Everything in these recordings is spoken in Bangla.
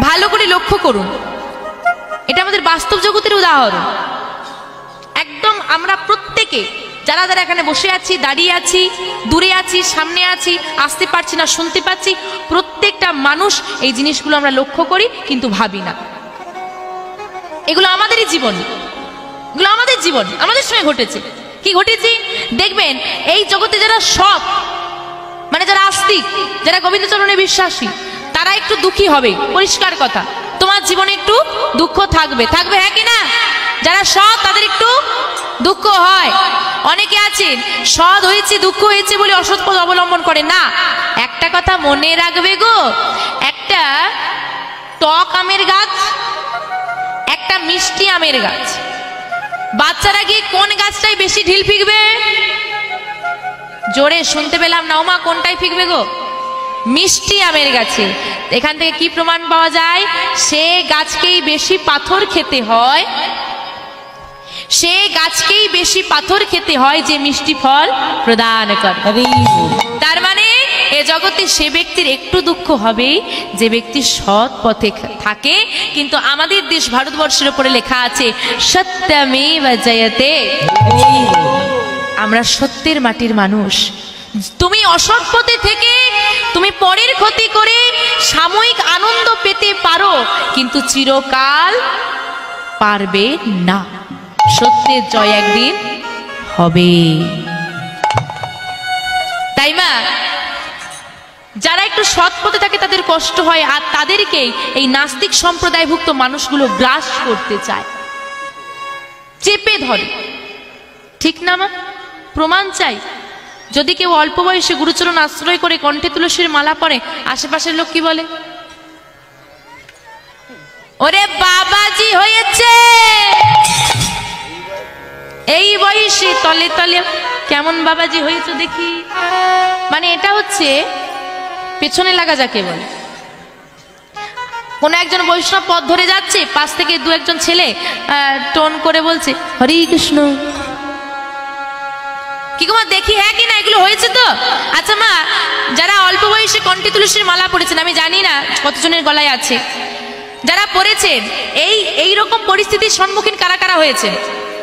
ভালো করে লক্ষ্য করুন, এটা আমাদের বাস্তব জগতের উদাহরণ। একদম আমরা প্রত্যেকে যারা যারা এখানে বসে আছি, দাঁড়িয়ে আছি, দূরে আছি, সামনে আছি, আসতে পারছি না, শুনতে পাচ্ছি, প্রত্যেকটা মানুষ এই জিনিসগুলো আমরা লক্ষ্য করি কিন্তু ভাবি না। এগুলো আমাদেরই জীবন, এগুলো আমাদের জীবন, আমাদের সঙ্গে ঘটেছে। কি ঘটেছে দেখবেন, এই জগতে যারা সৎ, মানে যারা আস্তিক, যারা গোবিন্দচরণে বিশ্বাসী, তারা একটু দুঃখী হবে, পরিষ্কার কথা। তোমার জীবনে একটু দুঃখ থাকবে, থাকবে, হ্যাঁ কি না? যারা সৎ তাদের একটু দুঃখ হয়। অনেকে আছেন সৎ হয়েছে, দুঃখ হয়েছে বলে অসৎ পথ অবলম্বন করে না। একটা কথা মনে রাখবে গো, একটা টক আমের গাছ, একটা মিষ্টি আমের গাছ, বাচ্চারা গিয়ে কোন গাছটাই বেশি ঢিল ফিকবে? জোরে শুনতে পেলাম না, ওমা কোনটাই ফিকবে গো? মিষ্টি আমের গাছে। এখান থেকে কি প্রমাণ পাওয়া যায়? সে গাছকেই বেশি পাথর খেতে হয়, সে গাছকেই বেশি পাথর খেতে হয় যে মিষ্টি ফল প্রদান করে। তার মানে এ জগতে সে ব্যক্তির একটু দুঃখ হবে যে ব্যক্তি সৎ পথে থাকে। কিন্তু আমাদের দেশ ভারতবর্ষের উপরে লেখা আছে সত্যমেব জয়তে, আমরা সত্যের মাটির মানুষ। তুমি অসৎ পথে থেকে তুমি পরের ক্ষতি করে সাময়িক আনন্দ পেতে পারো, কিন্তু চিরকাল পারবে না। সত্যের জয় একদিন হবে। তাই মা, যারা একটু সৎ পথে থাকে তাদের কষ্ট হয়, আর তাদেরকেই এই নাস্তিক সম্প্রদায়ভুক্ত মানুষগুলো গ্রাস করতে চায়, চেপে ধরে। ঠিক না মা? প্রমাণ চাই। যদি কেউ অল্প বয়সে গুরুচরণ আশ্রয় করে কণ্ঠে তুলসীর মালা পরে, আশেপাশের লোক কি বলে? ওরে বাবাজি হয়েছে, এই বয়সে তলে তলে কেমন বাবাজি হয়েছে দেখি। মানে এটা হচ্ছে পেছনে লাগা যাকে বলে। কোন একজন বৈষ্ণব পথ ধরে যাচ্ছে, পাশ থেকে দু একজন ছেলে টোন করে বলছে হরে কৃষ্ণ। কি গো মা দেখি, হ্যাঁ কি না? এগুলো হয়েছে তো? আচ্ছা মা, যারা অল্প বয়সে কণ্ঠে তুলসীর মালা পড়েছেন, আমি জানি না কতজনের গলায় আছে, যারা পড়েছেন, এই রকম পরিস্থিতির সম্মুখীন কারা কারা হয়েছে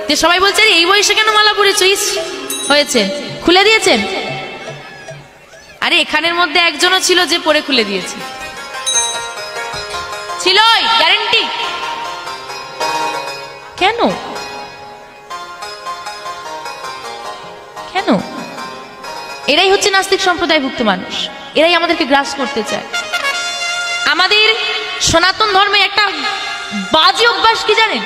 যে সবাই বলছে এই বয়সে কেন মালা পড়েছ? হয়েছে, খুলে দিয়েছেন? আরে এখানের মধ্যে একজনও ছিল যে পরে খুলে দিয়েছে, ছিল গ্যারেন্টি। কেন কেন? এরাই হচ্ছে নাস্তিক সম্প্রদায়ভুক্ত মানুষ, এরাই আমাদেরকে গ্রাস করতে চায়। আমাদের সনাতন ধর্মে একটা বাজে অভ্যাস কি জানেন?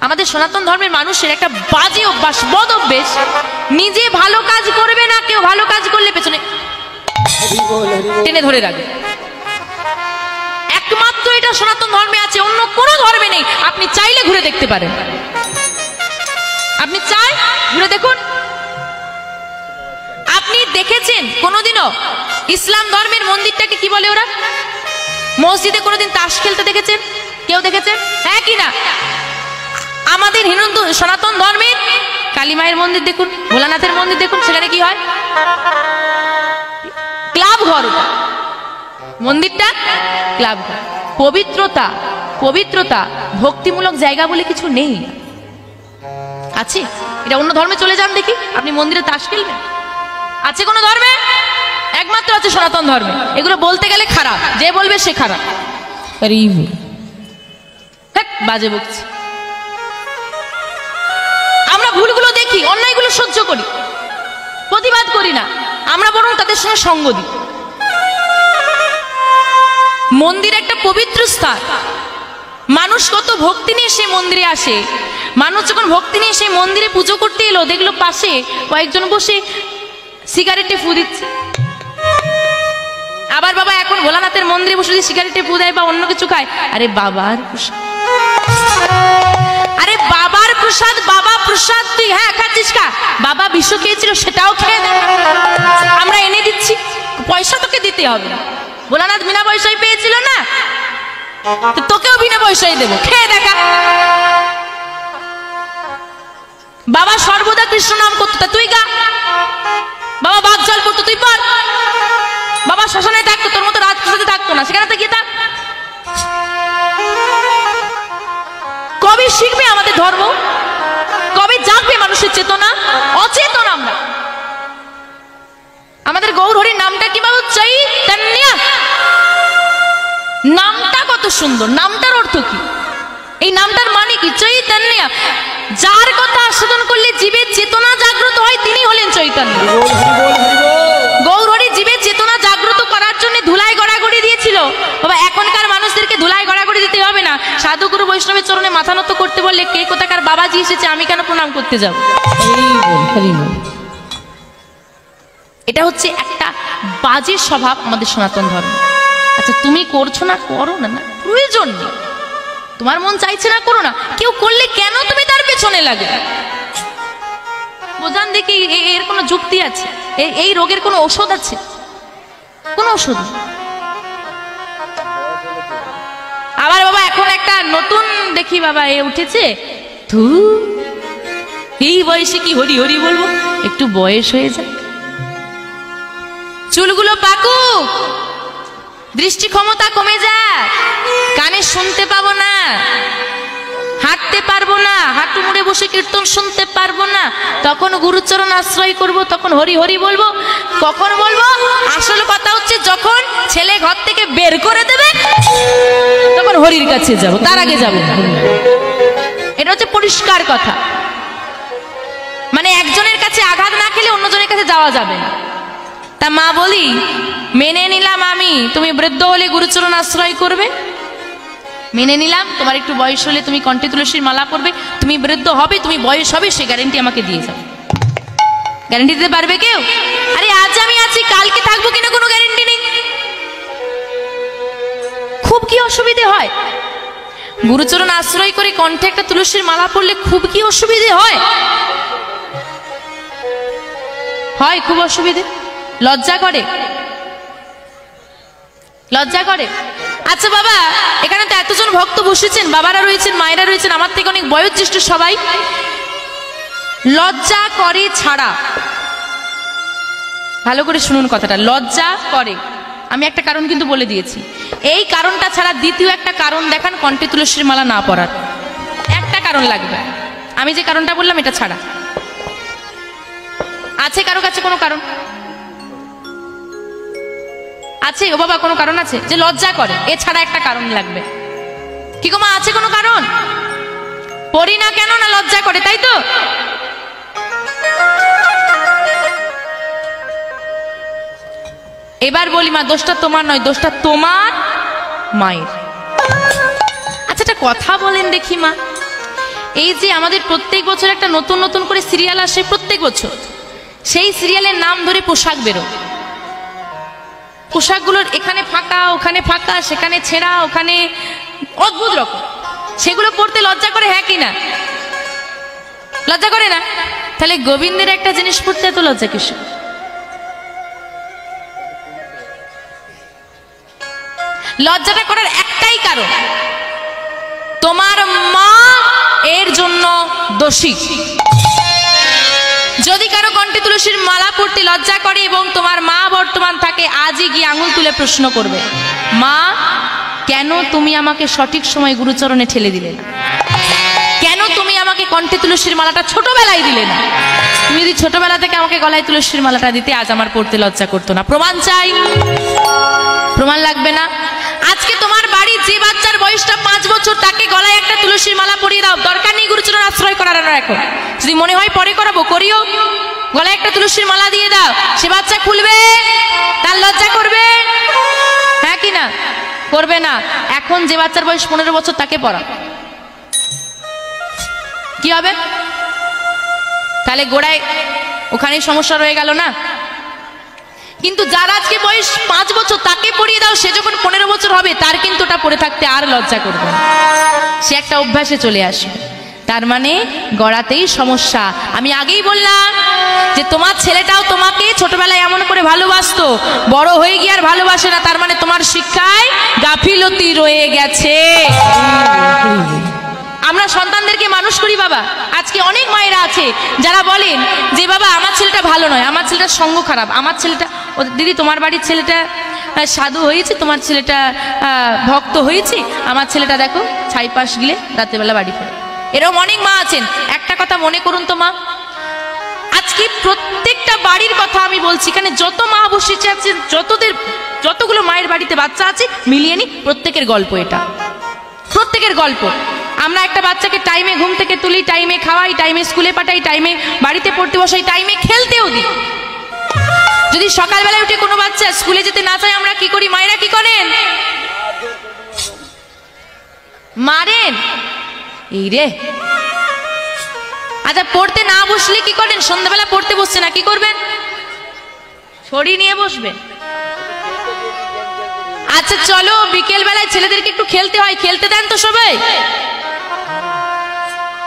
আমাদের সনাতন ধর্মের মানুষের একটা বাজে অভ্যাস, বদ অভ্যাস, নিজে ভালো কাজ করবে না, কেউ ভালো কাজ করলে পেছনে টেনে ধরে রাখবে। একমাত্র এটা সনাতন ধর্মে আছে, অন্য কোনো ধর্মে নেই। আপনি চাইলে ঘুরে দেখতে পারেন, আপনি চাই ঘুরে দেখুন। আপনি দেখেছেন কোনোদিনও ইসলাম ধর্মের মন্দিরটাকে কি বলে ওরা? মসজিদে কোনোদিন তাস খেলতে দেখেছেন? কেউ দেখেছেন? হ্যাঁ কি না? আমাদের হিন্দু সনাতন ধর্মের কালী মায়ের মন্দির দেখুন, ভোলানাথের মন্দির দেখুন, সেখানে কি হয়? ক্লাব ঘর, মন্দিরটা ক্লাব ঘর। পবিত্রতা, পবিত্রতা, ভক্তিমূলক জায়গা বলে কিছু নেই। আছে? এটা অন্য ধর্মে চলে যান দেখি, আপনি মন্দিরে তাস খেলবেন? আছে কোন ধর্মে? একমাত্র আছে সনাতন ধর্মে। এগুলো বলতে গেলে খারাপ, যে বলবে সে খারাপ, বাজে বকছি। আমরা ভুলগুলো দেখি, অন্যায়গুলো সহ্য করি, প্রতিবাদ করি না, আমরা বরং তাদের সঙ্গে সঙ্গ দিই। মন্দির একটা পবিত্র স্থান, মানুষ কত ভক্তি নিয়ে সে মন্দিরে আসে। মানুষ যখন ভক্তি নিয়ে সেই মন্দিরে পুজো করতে এলো, দেখলো পাশে কয়েকজন বসে সিগারেটে ফু দিচ্ছে। আবার বাবা এখন ভোলানাথের মন্দিরে বসে যদি সিগারেটে ফু দেয় বা অন্য কিছু খায়, আরে বাবার প্রসাদ, আরে বাবার প্রসাদ, বাবা প্রসাদ তুই হ্যাঁ খাচ্ছিস, খা। বাবা বিষ খেয়েছিল সেটাও খেয়ে দে, আমরা এনে দিচ্ছি, পয়সা তোকে দিতে হবে না। ভোলানাথ বিনা পয়সায় পেয়েছিল না, তোকেও বিনা পয়সায় দেবো, খেয়ে দেখা। বাবা সর্বদা কৃষ্ণ নাম করতো, তুই গা। বাবা বাঘ জল পড়তো, তুই পড়। বাবা শ্মশানে থাকতো, তোর মতো রাজপ্রাসাদে থাকতো না, সেখানে তো গিয়ে থাক। কবে শিখবে আমাদের ধর্ম? কবে জাগবে মানুষের চেতনা? অচেতন আমরা। আমাদের গৌরহরির নামটা কি বাবু? চৈতন্য। নামটা কত সুন্দর, নামটার অর্থ কি? এই নামটার মানে কি? চৈতন্য। যার কথা আস্বাদন করলে জীবের চেতনা জাগ্রত হয় তিনি হলেন চৈতন্য। গৌরহরি জীবের চেতনা জাগ্রত করার জন্য ধুলায় গড়াগড়ি দিয়েছিল বাবা। এখনকার মানুষদেরকে ধুলায় গড়াগড়ি দিতে হবে না। সাধু গুরু বৈষ্ণবের চরণে মাথা নত করতে বললে কে কোথাকার বাবাজি এসেছে আমি কেন প্রণাম করতে যাব? এটা হচ্ছে একটা বাজে স্বভাব আমাদের সনাতন ধর্ম। আচ্ছা তুমি করছো না, করো না, না প্রয়োজন নেই। তোমার মন চাইছে না, করো না। কেউ করলে কেন তুমি তার পেছনে লাগে? বোঝান দেখি এর কোনো যুক্তি আছে? এই রোগের কোনো ওষুধ আছে? কোন ওষুধ? আবার বাবা এখন একটা নতুন দেখি বাবা এ উঠেছে, ধু এই বয়সে কি হরি হরি বলবো? একটু বয়স হয়ে যায়, চুলগুলো পাকুক, দৃষ্টি ক্ষমতা কমে যায়, কানে শুনতে পাবো না, হাঁটতে পারবো না, হাঁটু মুড়ে বসে কীর্তন শুনতে পারবো না, তখন গুরুচরণ আশ্রয় করব, তখন হরি হরি বলবো। কখন বলবো? আসল কথা হচ্ছে যখন ছেলে ঘর থেকে বের করে দেবে তখন হরির কাছে যাব, তার আগে যাব না। এটা হচ্ছে পরিষ্কার কথা। মানে একজনের কাছে আঘাত না খেলে অন্যজনের কাছে যাওয়া যাবে না। তা মা বলি মেনে নিলাম আমি, তুমি বৃদ্ধ হলে গুরুচরণ আশ্রয় করবে, মেনে নিলাম। তোমার একটু বয়স হলে তুমি কণ্ঠে তুলসীর মালা করবে, তুমি বৃদ্ধ হবে, তুমি বয়স হবে, সে গ্যারেন্টি আমাকে দিয়ে যাও। গ্যারেন্টি দিতে পারবে কেউ? আরে আজ আমি আছি, কালকে থাকবো কিনা কোনো গ্যারেন্টি নেই। খুব কি অসুবিধে হয়? গুরুচরণ আশ্রয় করে কণ্ঠে একটা তুলসীর মালা পড়লে খুব কি অসুবিধে হয়? হয় খুব অসুবিধে। লজ্জা করে, লজ্জা করে। আচ্ছা বাবা এখানে তো এতজন ভক্ত বসেছেন, বাবারা রয়েছেন, মায়েরা রয়েছেন, আমার থেকে অনেক বয়োজ্যেষ্ঠ সবাই, লজ্জা করে ছাড়া, ভালো করে শুনুন কথাটা, লজ্জা করে। আমি একটা কারণ কিন্তু বলে দিয়েছি, এই কারণটা ছাড়া দ্বিতীয় একটা কারণ দেখান কণ্ঠে তুলসীর মালা না পরার। একটা কারণ লাগবে, আমি যে কারণটা বললাম এটা ছাড়া। আছে কারো কাছে কোনো কারণ আছে? ও বাবা কোনো কারণ আছে যে লজ্জা করে? এছাড়া একটা কারণ লাগবে। কি গো মা, আছে কোনো কারণ? পড়ি না কেন? না লজ্জা করে, তাই তো? এবার বলি মা, দোষটা তোমার নয়, দোষটা তোমার মায়ের। আচ্ছা একটা কথা বলেন দেখি মা, এই যে আমাদের প্রত্যেক বছর একটা নতুন নতুন করে সিরিয়াল আসে, প্রত্যেক বছর সেই সিরিয়ালের নাম ধরে পোশাক বেরো, পোশাকগুলোর এখানে ফাঁকা, ওখানে ফাঁকা, সেখানে ছেঁড়া, ওখানে অদ্ভুত রকম, সেগুলো পড়তে লজ্জা করে? হ্যাঁ কি না? লজ্জা করে না? তাহলে গোবিন্দের একটা জিনিস পড়তে এত লজ্জা কিসে? লজ্জাটা করার একটাই কারণ, তোমার মা এর জন্য দোষী। যদি কারো কণ্ঠে তুলসীর মালা পড়তে লজ্জা করে এবং তোমার মা বর্তমান থাকে, আজই গিয়ে আঙুল তুলে প্রশ্ন করবে, মা কেন তুমি আমাকে সঠিক সময় গুরুচরণে ঠেলে দিলে না? কেন তুমি আমাকে কণ্ঠে তুলসীর মালাটা ছোটবেলায় দিলে না? তুমি যদি ছোটবেলা থেকে আমাকে গলায় তুলসীর মালাটা দিতে, আজ আমার পড়তে লজ্জা করতো না। প্রমাণ চাই? প্রমাণ লাগবে না? আজকে তোমার বাড়ি যে বাচ্চার বয়সটা 5 বছর, তাকে গলায় একটা তুলসীর মালা পরিয়ে দাও, দরকার নেই গুরুচরণ আশ্রয় করানোর। এখন যদি মনে হয় পরে করাবো, করিও, গলায় একটা তুলসীর মালা দিয়ে দাও, সে বাচ্চা খুলবে, তার লজ্জা করবে? হ্যাঁ কি না? করবে না। এখন যে বাচ্চার বয়স 15 বছর তাকে পড়া, কি হবে? তাহলে গোড়ায় ওখানেই সমস্যা রয়ে গেল না? কিন্তু যার আজকে বয়স 5 বছর তাকে পড়িয়ে দাও, সে যখন 15 বছর হবে তার কিন্তু ওটা পড়ে থাকতে আর লজ্জা করবে না, সে একটা অভ্যাসে চলে আসবে। তার মানে গড়াতেই সমস্যা। আমি আগেই বললাম যে তোমার ছেলেটাও তোমাকে ছোটবেলায় এমন করে ভালোবাসতো, বড় হয়ে গিয়ে আর ভালোবাসে না, তার মানে তোমার শিক্ষায় গাফিলতি রয়ে গেছে। আমরা সন্তানদেরকে মানুষ করি বাবা, আজকে অনেক মায়েরা আছে যারা বলেন যে বাবা আমার ছেলেটা ভালো নয়, আমার ছেলেটার সঙ্গ খারাপ, আমার ছেলেটা, দিদি তোমার বাড়ির ছেলেটা সাধু হয়েছে, তোমার ছেলেটা ভক্ত হয়েছে, আমার ছেলেটা দেখো ছাইপাশ গিলে রাত্রেবেলা বাড়ি ফেরে। এরকম অনেক মা আছেন। একটা কথা মনে করুন তো মা, আজকে প্রত্যেকটা বাড়ির কথা আমি বলছি, এখানে যত মা বসেছে আছেন, যতগুলো মায়ের বাড়িতে বাচ্চা আছে মিলিয়ে নি, প্রত্যেকের গল্প এটা, প্রত্যেকের গল্প। আমরা একটা বাচ্চাকে টাইমে ঘুম থেকে তুলি, টাইমে খাওয়াই, টাইমে স্কুলে পাঠাই, টাইমে বাড়িতে পড়তে বসাই, টাইমে খেলতেও দিই। যদি সকালবেলায় উঠে কোনো বাচ্চা স্কুলে যেতে না চায়, আমরা কি করি? মায়েরা কি করেন? মারেন। এই রে, আচ্ছা পড়তে না বসলে কি করেন? সন্ধ্যাবেলা পড়তে বসছে না, কি করবেন? ছড়ি নিয়ে বসবে। আচ্ছা চলো বিকেল বেলায় ছেলেদেরকে একটু খেলতে হয়, খেলতে দেন তো সবাই।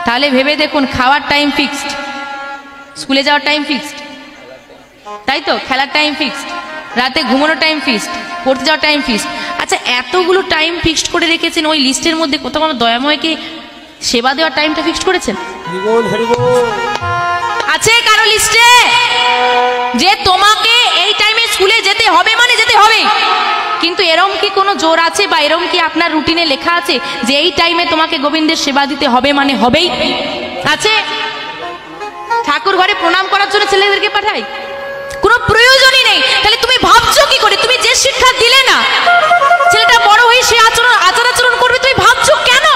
তাহলে ভেবে দেখুন, খাওয়ার টাইম ফিক্সড, স্কুলে যাওয়ার টাইম ফিক্সড, তাই তো? খেলার টাইম ফিক্সড, রাতে ঘুমানোর টাইম ফিক্সড, পড়তে যাওয়ার টাইম ফিক্সড। আচ্ছা এতগুলো টাইম ফিক্সড করে রেখেছেন, ওই লিস্টের মধ্যে কোথাও কোনো দয়াময়কে সেবা দেওয়ার টাইমটা ফিক্সড করেছেন? আছে কারো লিস্টে যে তোমাকে এই টাইমে স্কুলে যেতে হবে মানে যেতে হবে? কিন্তু এরম কি কোনো জোর আছে বা এরম কি আপনার রুটিনে লেখা আছে যে এই টাইমে তোমাকে গোবিন্দের সেবা দিতে হবে মানে হবেই? আছে? ঠাকুর ঘরে প্রণাম করার জন্য ছেলেদেরকে পাঠাই? কোনো প্রয়োজনই নেই। তাহলে তুমি ভাবছো কি করে? তুমি যে শিক্ষা দিলে না, ছেলেটা বড় হয়ে সে আচার আচরণ করবে, তুমি ভাবছো কেন?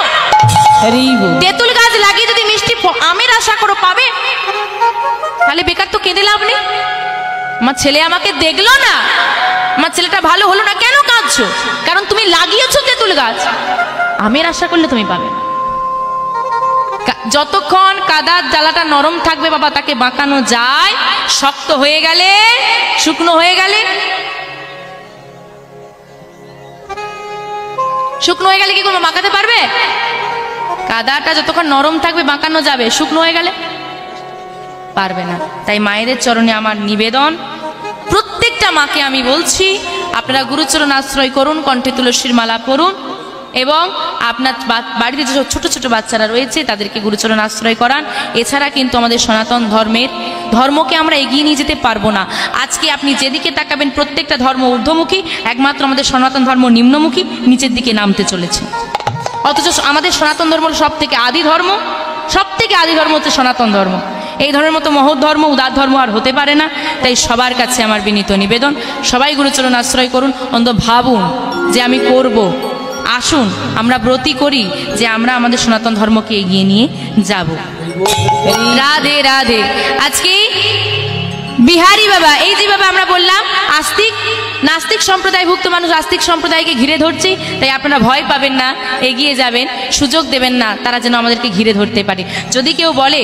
তেঁতুল গাছ লাগিয়ে যদি মিষ্টি আমের আশা করো পাবে, তাহলে বেকার তো কেঁদে লাভ নেই। আমার ছেলে আমাকে দেখলো না, আমার ছেলেটা ভালো হলো না, কেন কাঁদছো? কারণ তুমি লাগিয়েছো তেঁতুল গাছ, আমের আশা করলে তুমি পাবে। যতক্ষণ কাদার জ্বালাটা নরম থাকবে বাবা, তাকে বাঁকানো যায়। শক্ত হয়ে গেলে, শুকনো হয়ে গেলে, শুকনো হয়ে গেলে কি করবো? বাঁকাতে পারবে? কাদাটা যতক্ষণ নরম থাকবে বাঁকানো যাবে, শুকনো হয়ে গেলে পারবে না। তাই মায়েদের চরণে আমার নিবেদন, প্রত্যেকটা মাকে আমি বলছি, আপনারা গুরুচরণ আশ্রয় করুন, কণ্ঠে তুলসীর মালা করুন, এবং আপনার বাড়িতে যে ছোট ছোট বাচ্চারা রয়েছে তাদেরকে গুরুচরণ আশ্রয় করান। এছাড়া কিন্তু আমাদের সনাতন ধর্মকে আমরা এগিয়ে নিয়ে যেতে পারবো না। আজকে আপনি যেদিকে তাকাবেন প্রত্যেকটা ধর্ম ঊর্ধ্বমুখী, একমাত্র আমাদের সনাতন ধর্ম নিম্নমুখী, নিচের দিকে নামতে চলেছে। অথচ আমাদের সনাতন ধর্ম সব থেকে আদি ধর্ম, সব থেকে আদি ধর্ম হচ্ছে সনাতন ধর্ম। এই ধর্মের মতো মহৎ ধর্ম, উদার ধর্ম আর হতে পারে না। তাই সবার কাছে আমার বিনীত নিবেদন, সবাই গুরুচরণ আশ্রয় করুন। অন্তত ভাবুন যে আমি করব। আসুন আমরা ব্রতী করি যে আমরা আমাদের সনাতন ধর্মকে এগিয়ে নিয়ে যাব। রাধে রাধে। আজকে বিহারী বাবা, এই যে বাবা আমরা বললাম আস্তিক নাস্তিক সম্প্রদায়ভুক্ত মানুষ আস্তিক সম্প্রদায়কে ঘিরে ধরছে, তাই আপনারা ভয় পাবেন না, এগিয়ে যাবেন, সুযোগ দেবেন না তারা যেন আমাদেরকে ঘিরে ধরতে পারে। যদি কেউ বলে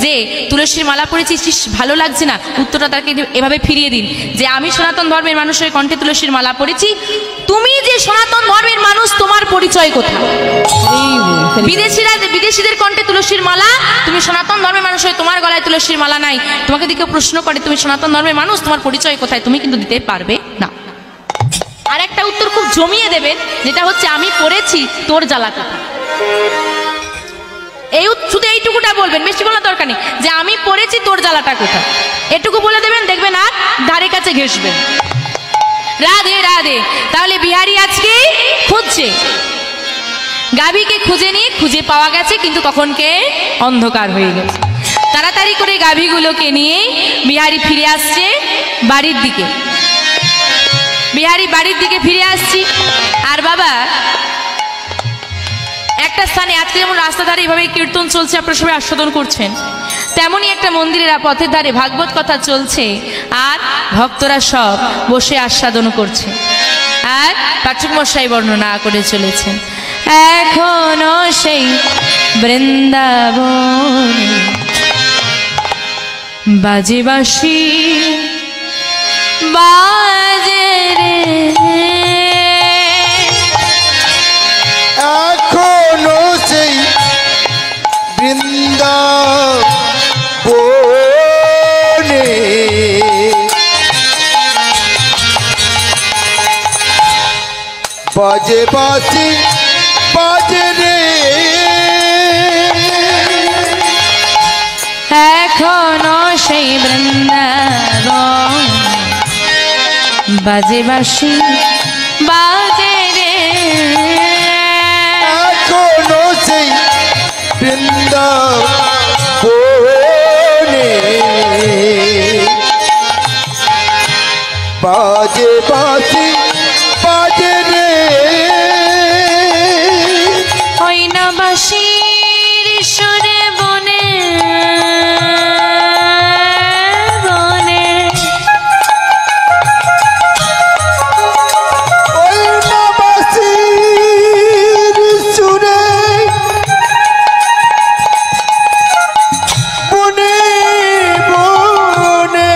যে তুলসীর মালা পরেছিস ভালো লাগছে না, উত্তরটা তাকে এভাবে ফিরিয়ে দিন যে আমি সনাতন ধর্মের মানুষের কণ্ঠে তুলসীর মালা পরেছি, তুমি যে সনাতন ধর্মের মানুষ তোমার পরিচয় কোথায়? বিদেশিদের কণ্ঠে তুলসীর মালা, তুমি সনাতন ধর্মের মানুষ হয়ে তোমার গলায় তুলসীর মালা নাই, তোমাকে দিকে প্রশ্ন করে তুমি সনাতন ধর্মের মানুষ, তোমার পরিচয় কোথায়? তুমি কিন্তু দিতে পারবে না। আর একটা উত্তর খুব জমিয়ে দেবেন, যেটা হচ্ছে আমি পড়েছি তোর জ্বালা কোথায়। এই শুধু এইটুকুটা বলবেন, বেশি বলার দরকার নেই, যে আমি পড়েছি তোর জ্বালাটা কোথায়, এটুকু বলে দেবেন, দেখবেন আর ধারে কাছে ঘেসবেন। রাধে রাধে। তাহলে বিহারী আজকে খুঁজছে, গাভীকে খুঁজে নিয়ে খুঁজে পাওয়া গেছে, কিন্তু তখনকে অন্ধকার হয়ে গেছে। তাড়াতাড়ি করে গাভীগুলোকে নিয়ে বিহারী ফিরে আসছে বাড়ির দিকে। বিহারী বাড়ির দিকে ফিরে আসছি। আর বাবা একটা স্থানে, আজকে যেমন রাস্তা ধারে এভাবে কীর্তন চলছে, আপনারা সবাই আস্বাদন করছেন, তেমনই একটা মন্দিরের পথের ধারে ভাগবত কথা চলছে, আর ভক্তরা সব বসে আস্বাদন করছে। আর পাঠক মশাই বর্ণনা করে চলেছেন, এখনো সেই বৃন্দাবন বাজে বাঁশি বাজে রে, এখনো সেই বৃন্দাবনে বাজে বাঁশি বাজে রে, এখনো সেই বৃন্দাবন বাজে বাঁশি বাজে রে এখনো সেই বৃন্দাবনে বাজে বাঁশি বাজে রে হয় না বাঁশির সুরে বনে বনে ওই না বাঁশির সুরে বনে বনে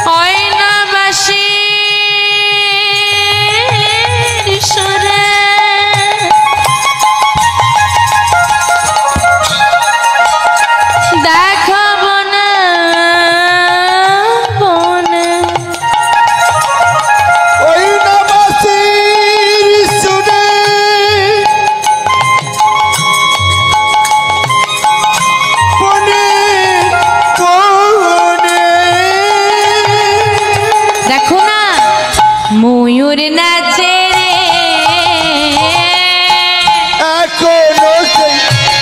হয় না বাঁশির সুরে দেখাবো না বনে ওই না বাঁশির সুরে বনে বনে দেখো না ময়ূর নাচে রে এখনো সেই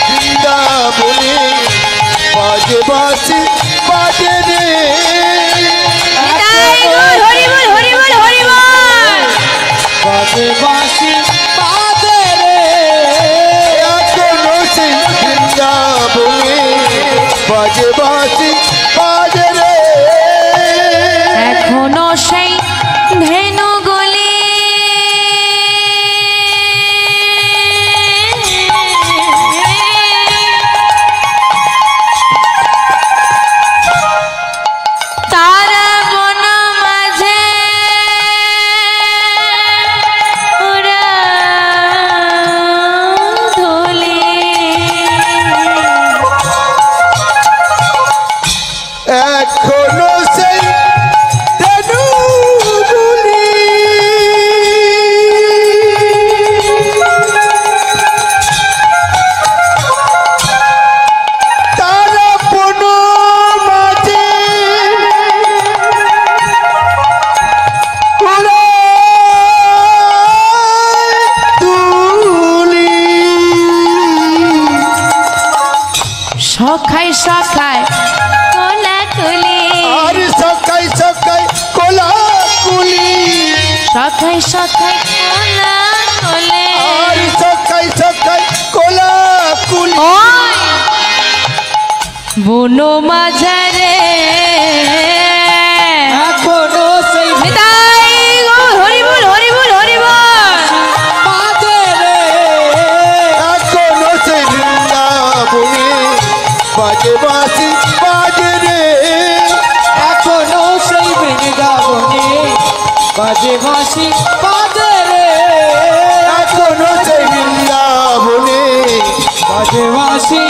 বৃন্দাবনে বাজে বাঁশি বাজে রে তাই গো, হরি বল হরি বল হরি বল বাজে বাঁশি বাজে রে এখনো সেই বৃন্দাবনে বাজে বাঁশি বাজে রে এখনো সেই ধেনু গলি তারা বন মাঝে ওরা ধলে এখনো সেই ধেনুগুলি তারা বন মাঝে উড়ায় তুলি সখাই সখাই কোলা কুলি আর সকাই সকাই কোলাকুলি সখাই সখাই কোলা কোলে আর সকাই সকাই কোলাকুলি ওই বনো মাঝারে এখনো সেই নিতাই গো হরি বল হরি বল হরি বল বাজে রে এখনো সেই বৃন্দাবনে বাজে বাঁশি বাজে রে এখনো সেই বৃন্দাবনে বাজে বাঁশি বাজে রে এখনো সেই বৃন্দাবনে বাজে বাঁশি